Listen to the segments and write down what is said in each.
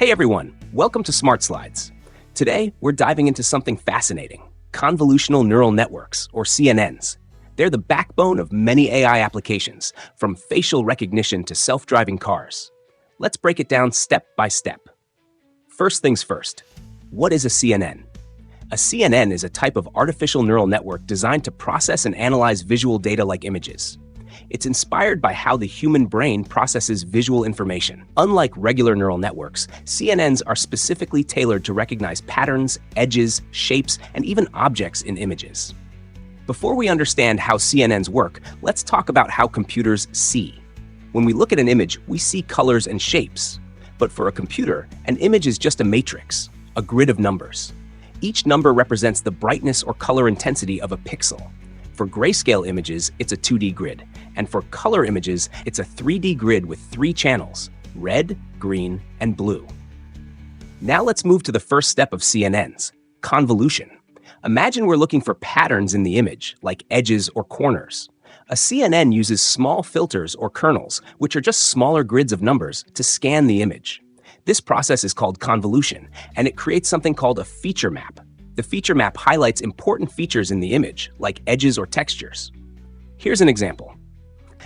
Hey everyone, welcome to SmartSlides. Today, we're diving into something fascinating, convolutional neural networks, or CNNs. They're the backbone of many AI applications, from facial recognition to self-driving cars. Let's break it down step by step. First things first, what is a CNN? A CNN is a type of artificial neural network designed to process and analyze visual data like images. It's inspired by how the human brain processes visual information. Unlike regular neural networks, CNNs are specifically tailored to recognize patterns, edges, shapes, and even objects in images. Before we understand how CNNs work, let's talk about how computers see. When we look at an image, we see colors and shapes. But for a computer, an image is just a matrix, a grid of numbers. Each number represents the brightness or color intensity of a pixel. For grayscale images, it's a 2D grid, and for color images, it's a 3D grid with 3 channels: red, green, and blue. Now let's move to the first step of CNNs, convolution. Imagine we're looking for patterns in the image, like edges or corners. A CNN uses small filters or kernels, which are just smaller grids of numbers, to scan the image. This process is called convolution, and it creates something called a feature map. The feature map highlights important features in the image, like edges or textures. Here's an example.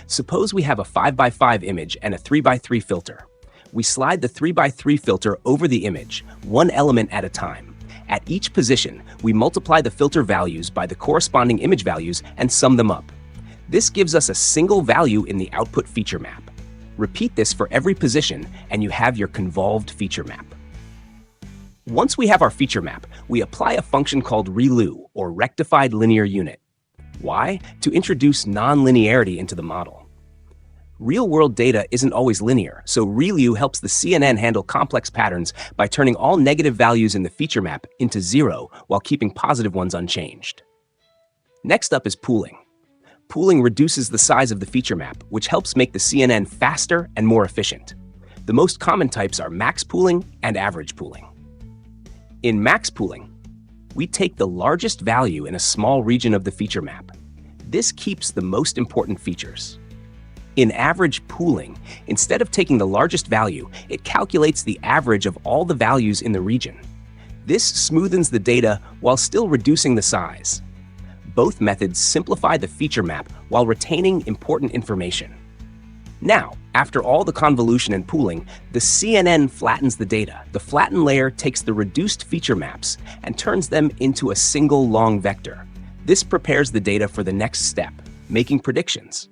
Suppose we have a 5x5 image and a 3x3 filter. We slide the 3x3 filter over the image, one element at a time. At each position, we multiply the filter values by the corresponding image values and sum them up. This gives us a single value in the output feature map. Repeat this for every position, and you have your convolved feature map. Once we have our feature map, we apply a function called ReLU, or rectified linear unit. Why? To introduce non-linearity into the model. Real-world data isn't always linear, so ReLU helps the CNN handle complex patterns by turning all negative values in the feature map into 0 while keeping positive ones unchanged. Next up is pooling. Pooling reduces the size of the feature map, which helps make the CNN faster and more efficient. The most common types are max pooling and average pooling. In max pooling, we take the largest value in a small region of the feature map. This keeps the most important features. In average pooling, instead of taking the largest value, it calculates the average of all the values in the region. This smoothens the data while still reducing the size. Both methods simplify the feature map while retaining important information. Now, after all the convolution and pooling, the CNN flattens the data. The flattened layer takes the reduced feature maps and turns them into a single long vector. This prepares the data for the next step, making predictions.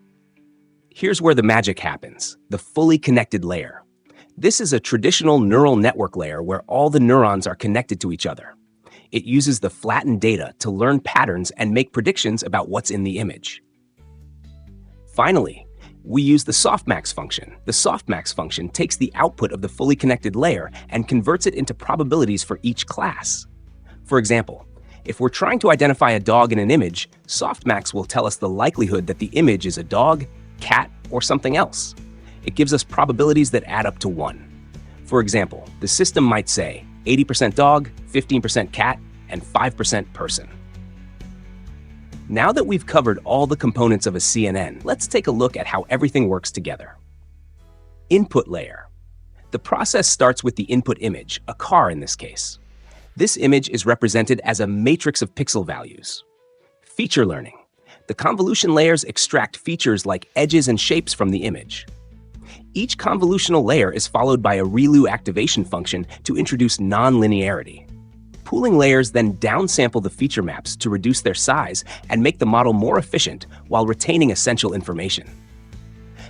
Here's where the magic happens, the fully connected layer. This is a traditional neural network layer where all the neurons are connected to each other. It uses the flattened data to learn patterns and make predictions about what's in the image. Finally, we use the Softmax function. The Softmax function takes the output of the fully connected layer and converts it into probabilities for each class. For example, if we're trying to identify a dog in an image, Softmax will tell us the likelihood that the image is a dog, cat, or something else. It gives us probabilities that add up to 1. For example, the system might say 80% dog, 15% cat, and 5% person. Now that we've covered all the components of a CNN, let's take a look at how everything works together. Input layer. The process starts with the input image, a car in this case. This image is represented as a matrix of pixel values. Feature learning. The convolution layers extract features like edges and shapes from the image. Each convolutional layer is followed by a ReLU activation function to introduce non-linearity. Pooling layers then downsample the feature maps to reduce their size and make the model more efficient while retaining essential information.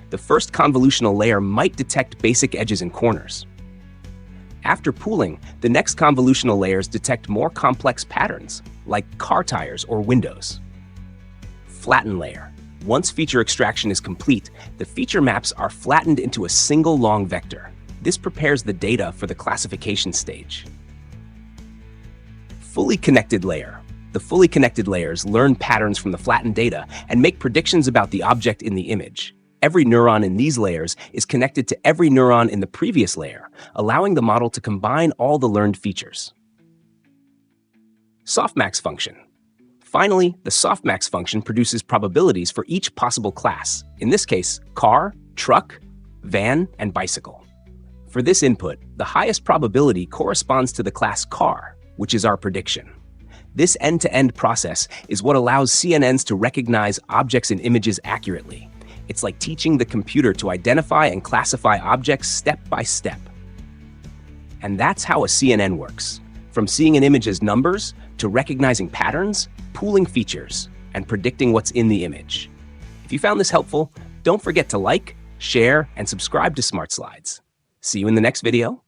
The first convolutional layer might detect basic edges and corners. After pooling, the next convolutional layers detect more complex patterns, like car tires or windows. Flatten layer. Once feature extraction is complete, the feature maps are flattened into a single long vector. This prepares the data for the classification stage. Fully connected layer. The fully connected layers learn patterns from the flattened data and make predictions about the object in the image. Every neuron in these layers is connected to every neuron in the previous layer, allowing the model to combine all the learned features. Softmax function. Finally, the Softmax function produces probabilities for each possible class, in this case, car, truck, van, and bicycle. For this input, the highest probability corresponds to the class car, which is our prediction. This end-to-end process is what allows CNNs to recognize objects and images accurately. It's like teaching the computer to identify and classify objects step by step. And that's how a CNN works. From seeing an image as numbers, to recognizing patterns, pooling features, and predicting what's in the image. If you found this helpful, don't forget to like, share, and subscribe to SmartSlides. See you in the next video.